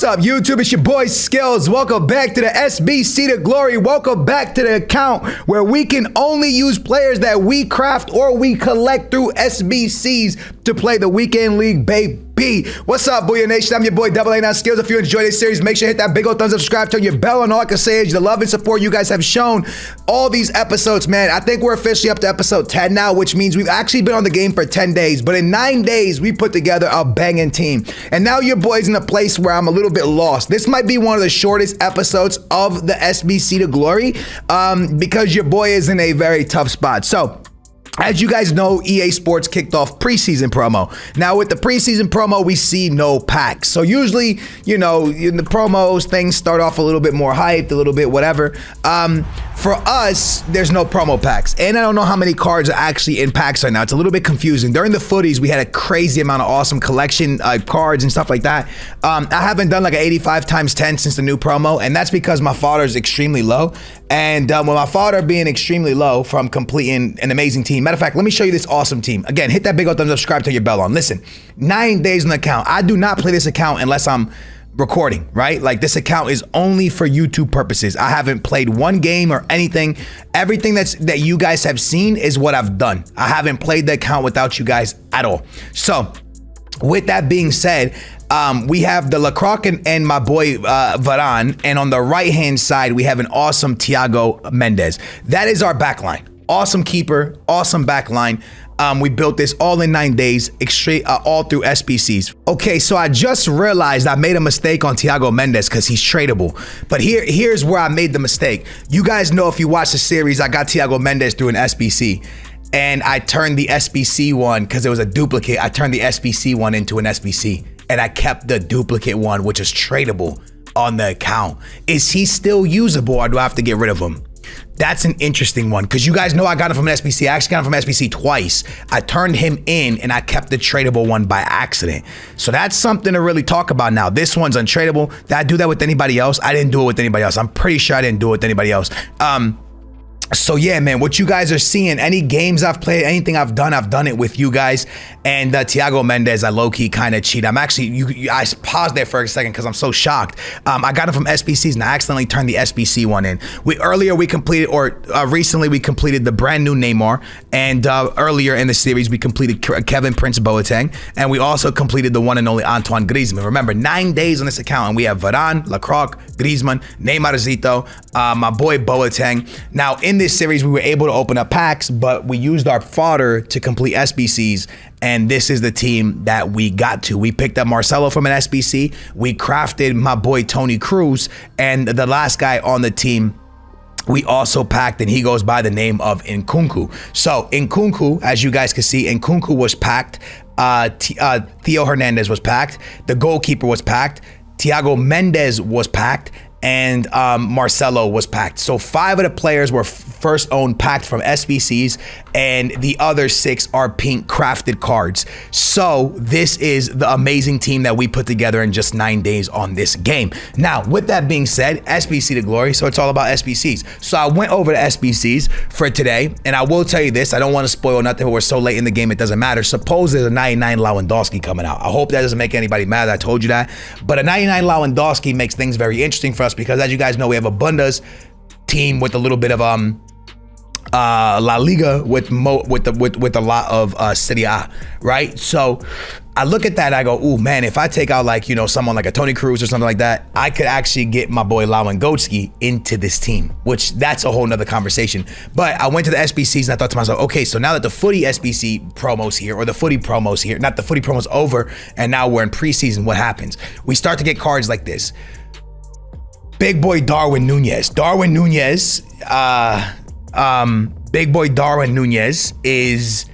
up, YouTube? It's your boy Skills. Welcome back to the SBC Glory. Welcome back to the account where we can only use players that we craft or we collect through SBCs to play the weekend league, baby. What's up, Booyah Nation? I'm your boy Double A9 Skills. If you enjoy this series, make sure you hit that big old thumbs up, subscribe, turn your bell on. All I can say is the love and support you guys have shown all these episodes, man. I think we're officially up to episode 10 now, which means we've actually been on the game for 10 days. But in 9 days, we put together a banging team. And now your boy's in a place where I'm a little bit lost. This might be one of the shortest episodes of the SBC Glory because your boy is in a very tough spot. So, as you guys know, EA Sports kicked off PreSeason Promo. Now, with the PreSeason Promo, we see no packs. So usually, you know, in the promos, things start off a little bit more hyped, a little bit whatever. For us, there's no promo packs. And I don't know how many cards are actually in packs right now. It's a little bit confusing. During the footies, we had a crazy amount of awesome collection cards and stuff like that. I haven't done like an 85 times 10 since the new promo, and that's because my fodder is extremely low. And with my fodder being extremely low from completing an amazing team, matter of fact, let me show you this awesome team. Again, hit that big old thumbs up, subscribe, turn your bell on. Listen, 9 days on the account. I do not play this account unless I'm recording, right? Like, this account is only for YouTube purposes. I haven't played one game or anything. Everything that you guys have seen is what I've done. I haven't played the account without you guys at all. So with that being said, we have the Lacroix and my boy Varane, and on the right hand side we have an awesome Thiago Mendes. That is our backline. Awesome keeper, awesome backline. We built this all in 9 days, all through SBCs. Okay, so I just realized I made a mistake on Thiago Mendes because he's tradable. But here's where I made the mistake. You guys know, if you watch the series, I got Thiago Mendes through an SBC. And I turned the SBC one, because it was a duplicate, I turned the SBC one into an SBC. And I kept the duplicate one, which is tradable, on the account. Is he still usable, or do I have to get rid of him? That's an interesting one, because you guys know I got him from an SBC. I actually got him from SBC twice. I turned him in and I kept the tradable one by accident. So that's something to really talk about now. This one's untradeable. Did I do that with anybody else? I didn't do it with anybody else. I'm pretty sure I didn't do it with anybody else. So yeah, man, what you guys are seeing, any games I've played, anything I've done it with you guys. And Thiago Mendes, I low-key kind of cheat. I'm actually, I paused there for a second because I'm so shocked. I got it from SBCs and I accidentally turned the SBC one in. Recently we completed the brand new Neymar, and earlier in the series we completed Kevin Prince Boateng, and we also completed the one and only Antoine Griezmann. Remember, 9 days on this account, and we have Varane, Lacroix, Griezmann, Neymarzito, my boy Boateng. Now, in this series, we were able to open up packs, but we used our fodder to complete SBCs, and this is the team that we got to. We picked up Marcelo from an SBC, we crafted my boy Tony Cruz, and the last guy on the team we also packed, and he goes by the name of Nkunku. So Nkunku, as you guys can see, Nkunku was packed, Theo Hernandez was packed, the goalkeeper was packed, Thiago Mendes was packed, and Marcelo was packed. So 5 of the players were first owned packed from SBCs, and the other 6 are pink crafted cards. So this is the amazing team that we put together in just 9 days on this game. Now, with that being said, SBC Glory, so it's all about SBCs. So I went over to SBCs for today, and I will tell you this, I don't want to spoil nothing, but we're so late in the game it doesn't matter. Suppose there's a 99 Lewandowski coming out. I hope that doesn't make anybody mad that I told you that, but a 99 Lewandowski makes things very interesting for us, because as you guys know, we have a Bundes team with a little bit of La Liga with a lot of Serie A, right? So I look at that, I go, ooh, man, if I take out, like, you know, someone like a Tony Cruz or something like that, I could actually get my boy Lewandowski into this team, which that's a whole nother conversation. But I went to the SBCs and I thought to myself, okay, so now that the footy SBC promo's here, or the footy promo's here, not the footy promo's over, and now we're in preseason, what happens? We start to get cards like this. Big boy Darwin Nunez. Big boy Darwin Nunez is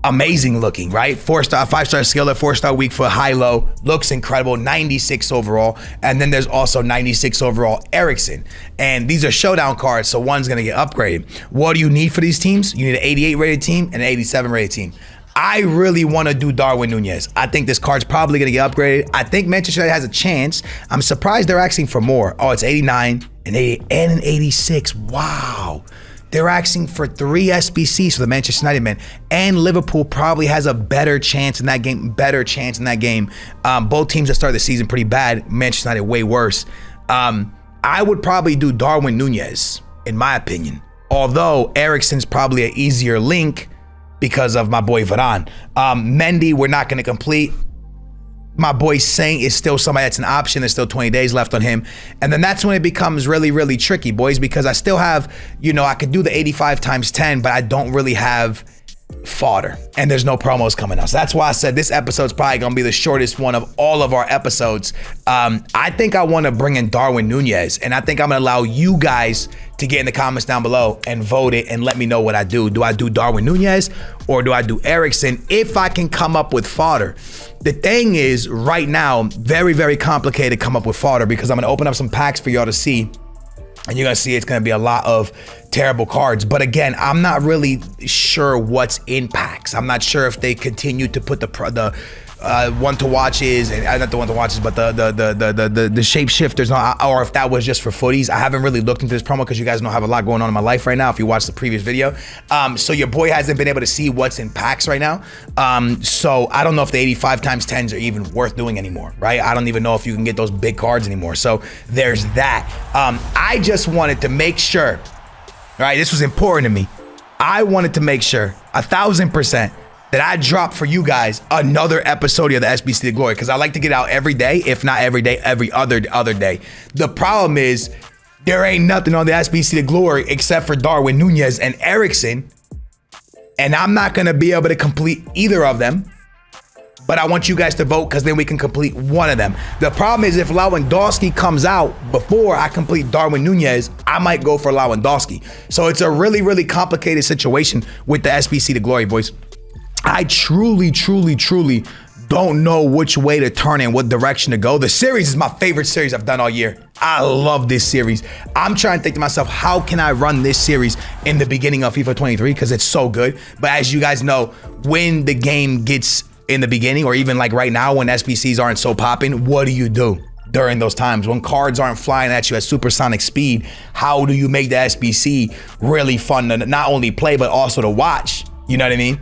amazing looking, right? 4-star, 5-star skiller, 4-star weak foot, high-low, looks incredible, 96 overall. And then there's also 96 overall Ericsson. And these are showdown cards, so one's gonna get upgraded. What do you need for these teams? You need an 88 rated team and an 87 rated team. I really want to do Darwin Nunez. I think this card's probably going to get upgraded. I think Manchester United has a chance. I'm surprised they're asking for more. Oh, it's 89, an 80, and an 86. Wow. They're asking for 3 SBCs for the Manchester United man, and Liverpool probably has a better chance in that game. Both teams that started the season pretty bad. Manchester United way worse. I would probably do Darwin Nunez, in my opinion. Although Eriksen's probably an easier link because of my boy Varane. Mendy, we're not going to complete. My boy Saint is still somebody that's an option. There's still 20 days left on him. And then that's when it becomes really, really tricky, boys, because I still have, I could do the 85 times 10, but I don't really have fodder, and there's no promos coming out. So that's why I said this episode's probably gonna be the shortest one of all of our episodes. I think I want to bring in Darwin Nunez, and I think I'm gonna allow you guys to get in the comments down below and vote it and let me know what I do. Do I do Darwin Nunez or do I do Eriksen if I can come up with fodder? The thing is, right now, very, very complicated to come up with fodder because I'm gonna open up some packs for y'all to see. And you're gonna see it's gonna be a lot of terrible cards. But again, I'm not really sure what's in packs. I'm not sure if they continue to put the one to watches, and not the one to watches, but the shapeshifters on, or if that was just for footies. I haven't really looked into this promo because you guys know I have a lot going on in my life right now if you watched the previous video. So your boy hasn't been able to see what's in packs right now. So I don't know if the 85 times 10s are even worth doing anymore, right? I don't even know if you can get those big cards anymore. So there's that. I just wanted to make sure, right? This was important to me. I wanted to make sure 1,000% that I drop for you guys another episode of the SBC Glory, because I like to get out every day, if not every day, every other day. The problem is there ain't nothing on the SBC Glory except for Darwin Nunez and Eriksen, and I'm not gonna be able to complete either of them. But I want you guys to vote because then we can complete one of them. The problem is if Lewandowski comes out before I complete Darwin Nunez, I might go for Lewandowski. So it's a really, really complicated situation with the SBC Glory, boys. I truly don't know which way to turn and what direction to go. The series is my favorite series I've done all year. I love this series. I'm trying to think to myself, how can I run this series in the beginning of FIFA 23? Because it's so good. But as you guys know, when the game gets in the beginning, or even like right now when SBCs aren't so popping, what do you do during those times? When cards aren't flying at you at supersonic speed, how do you make the SBC really fun to not only play, but also to watch? You know what I mean?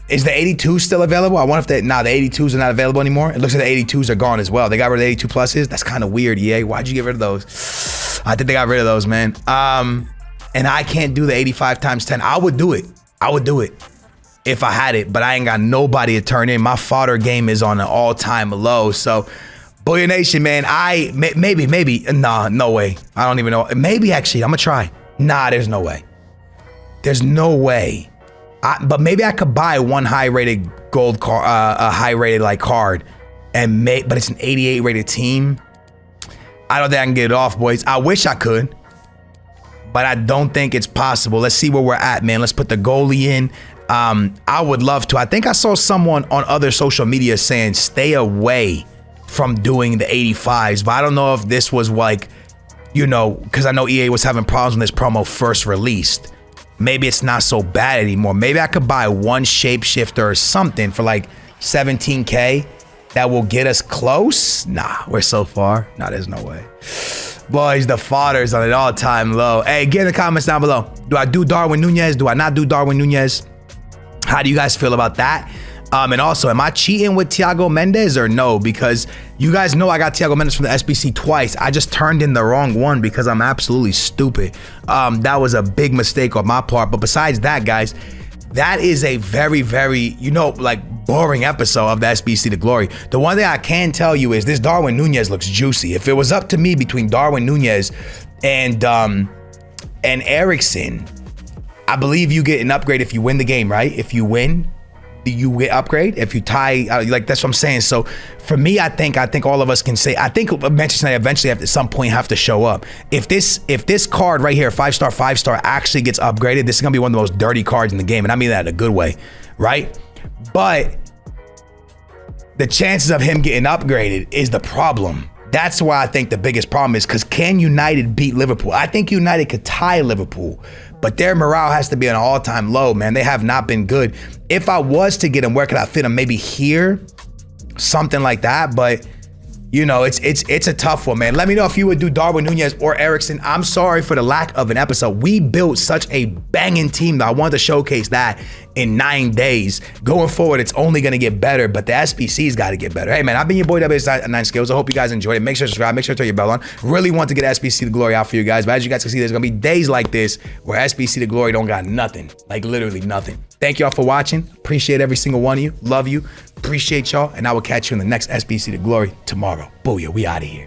Is the 82 still available? I wonder if the 82s are not available anymore. It looks like the 82s are gone as well. They got rid of the 82 pluses. That's kind of weird, EA. Why'd you get rid of those? I think they got rid of those, man. And I can't do the 85 times 10. I would do it if I had it, but I ain't got nobody to turn in. My fodder game is on an all-time low. So, Booyah Nation, man, maybe, nah, no way. I don't even know. Maybe actually, I'm gonna try. Nah, there's no way. There's no way. But maybe I could buy one high-rated gold card, a high-rated like card, but it's an 88 rated team. I don't think I can get it off, boys. I wish I could, but I don't think it's possible. Let's see where we're at, man. Let's put the goalie in. I would love to. I think I saw someone on other social media saying stay away from doing the 85s, but I don't know if this was like, because I know EA was having problems when this promo first released. Maybe it's not so bad anymore. Maybe I could buy one shapeshifter or something for like 17K that will get us close. Nah, we're so far. Nah, there's no way. Boys, the fodder's on an all-time low. Hey, get in the comments down below. Do I do Darwin Nunez? Do I not do Darwin Nunez? How do you guys feel about that? And also, am I cheating with Thiago Mendes or no? Because you guys know I got Thiago Mendes from the SBC twice. I just turned in the wrong one because I'm absolutely stupid. That was a big mistake on my part. But besides that, guys, that is a very, very, boring episode of the SBC Glory. The one thing I can tell you is this Darwin Nunez looks juicy. If it was up to me between Darwin Nunez and Eriksen, I believe you get an upgrade if you win the game, right? If you win, you get upgrade. If you tie, that's what I'm saying. So for me, I think all of us can say, I think Manchester United eventually at some point have to show up. If this card right here, 5-star actually gets upgraded, this is gonna be one of the most dirty cards in the game, and I mean that in a good way, right? But the chances of him getting upgraded is the problem. That's why I think the biggest problem is because can United beat Liverpool? I think United could tie Liverpool, but their morale has to be an all-time low, man. They have not been good. If I was to get him, where could I fit him? Maybe here, something like that. But, you know, it's a tough one, man. Let me know if you would do Darwin Nunez or Erickson. I'm sorry for the lack of an episode. We built such a banging team that I wanted to showcase that in 9 days. Going forward, it's only going to get better, but the SBC's got to get better. Hey, man, I've been your boy, W9 Skills. I hope you guys enjoyed it. Make sure to subscribe. Make sure to turn your bell on. Really want to get SBC the Glory out for you guys, but as you guys can see, there's going to be days like this where SBC the Glory don't got nothing, like literally nothing. Thank y'all for watching. Appreciate every single one of you. Love you. Appreciate y'all, and I will catch you in the next SBC the Glory tomorrow. Booyah, we out of here.